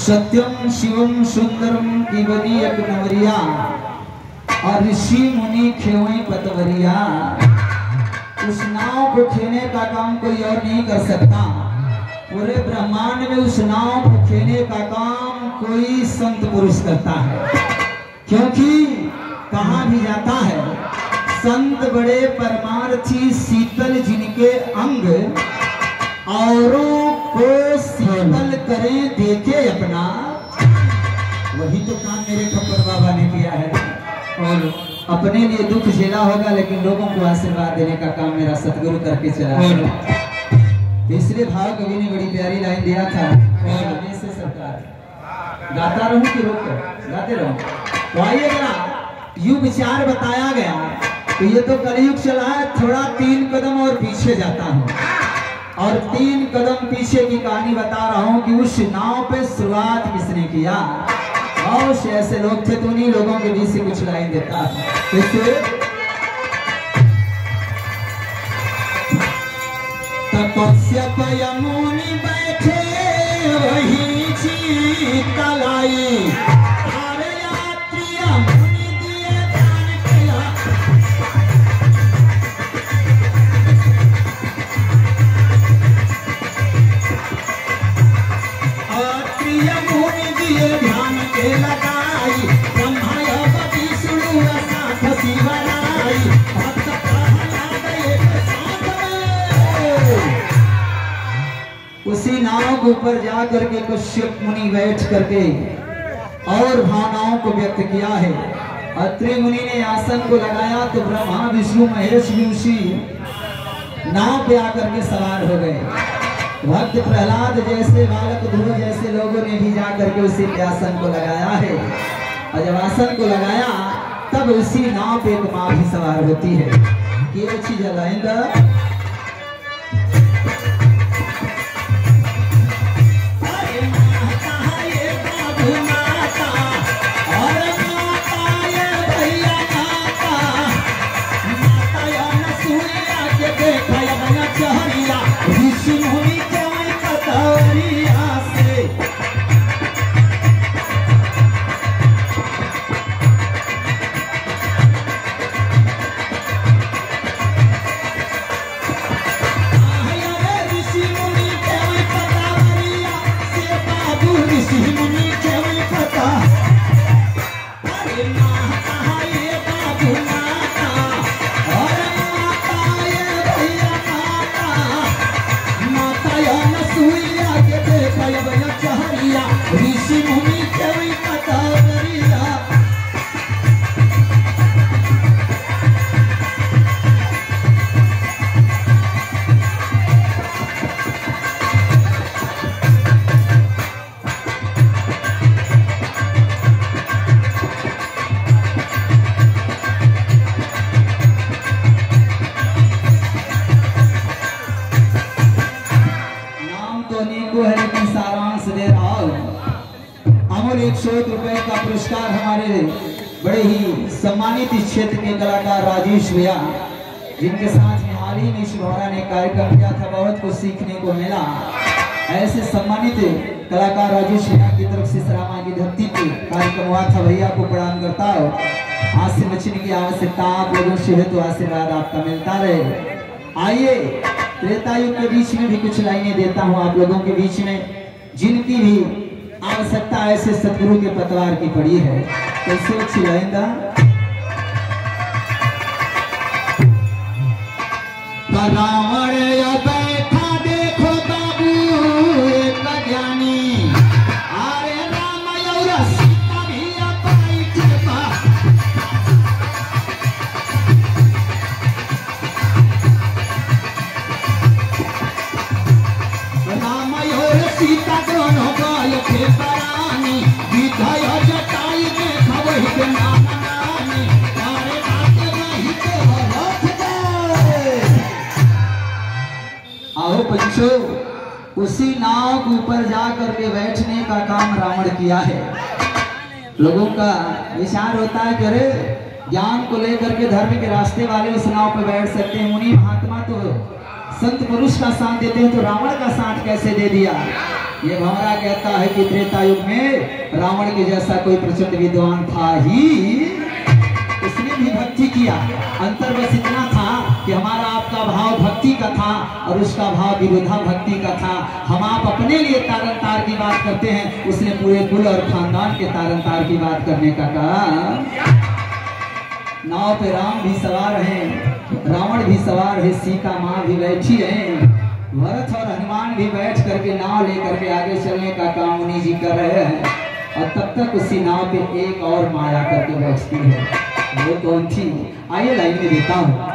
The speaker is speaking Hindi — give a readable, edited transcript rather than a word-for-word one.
सत्यम शिवम सुंदरम की बनी एक नवरिया और ऋषि मुनि खेवई पतवरिया। उस नाव को खेने का काम कोई और नहीं कर सकता। पूरे ब्रह्मांड में उस नाव को खेने का काम कोई संत पुरुष करता है, क्योंकि कहाँ भी जाता है संत बड़े परमार्थी शीतल जिनके अंग औरों को शीतल करें देखे अपना, वही तो काम मेरे खप्पर बाबा ने किया है। और अपने लिए दुख झेला होगा लेकिन लोगों को आशीर्वाद देने का काम मेरा सतगुरु करके चला है। इसलिए भाव कवि ने बड़ी प्यारी लाइन दिया था, से सरकार गाता रहूं कि रोक कर गाते रहूं। तो आइए जरा युग विचार बताया गया, तो ये तो कलयुग चला है, थोड़ा 3 कदम और पीछे जाता हूँ और 3 कदम पीछे की कहानी बता रहा हूँ कि उस नाव पे शुरुआत किसने किया। और ऐसे लोग थे तो उन्हीं लोगों के बीच से कुछ लाइन देता है। तपस्या मुनि बैठे वही तलाई, उसी नाव के ऊपर जा करके कश्यप मुनि बैठ करके और भावनाओं को व्यक्त किया है। अत्रि मुनि ने आसन को लगाया तो ब्रह्मा विष्णु महेश भी उसी नाव पे आकर के सवार हो गए। भक्त प्रहलाद जैसे बालक ध्रुव जैसे लोगों ने भी जाकर के उसी पे आसन को लगाया है। और जब आसन को लगाया तब उसी नाव पे एक माँ भी सवार होती है। ये अच्छी जगह है। अमूल 101 रुपए का पुरस्कार हमारे बड़े ही सम्मानित इस क्षेत्र के कलाकार राजेश भैया, जिनके साथ में हाल ही में शिवहरा ने कार्यक्रम किया था, बहुत कुछ सीखने को मिला। ऐसे सम्मानित कलाकार राजेश भैया की तरफ से सरामा की धरती पे कार्यक्रम हुआ था। भैया को प्रणाम करता हो। हाथ से बचने की आवश्यकता आप लोगों से है तो आशीर्वाद आपका मिलता रहे। आइए त्रेता युग के बीच में भी कुछ लाइनें देता हूँ आप लोगों के बीच में, जिनकी भी आवश्यकता ऐसे सतगुरु के पतवार की पड़ी है। कैसे अच्छी लाइन रावण या बैठा देखो बाबू एक ज्ञानी, अरे राम और सीता भी बैठे राम और सीता दोनों गए थे परानी, विधय जटाई में खवही के नाम नानी, अरे बात नहीं तो रख दे। आओ पंचो, उसी नाव के ऊपर जा करके बैठने का काम रावण किया है। लोगों का विचार होता है कि अरे ज्ञान को लेकर के धर्म के रास्ते वाले उस नाव पर बैठ सकते हैं, मुनि महात्मा तो संत पुरुष का साथ देते हैं, तो रावण का साथ कैसे दे दिया। ये भंवरा कहता है कि त्रेता युग में रावण के जैसा कोई प्रचंड विद्वान था ही, उसने भी भक्ति किया। अंतर बस इतना था कि हमारा आपका भाव भक्ति का था और उसका भाव विरोधा भक्ति का था। हम आप अपने लिए तारन तार की बात करते हैं, उसने पूरे कुल और खानदान के तारन तार की बात करने का कहा। नाव पे राम भी सवार हैं, रावण भी सवार है, सीता माँ भी बैठी है, भरत और हनुमान भी बैठ करके नाव लेकर के आगे चलने का काम मुनि जी कर रहे हैं। और तब तक उसी नाव पे एक और माया करके बैठती है। वो कौन थी? आइए लाइन में देता हूँ।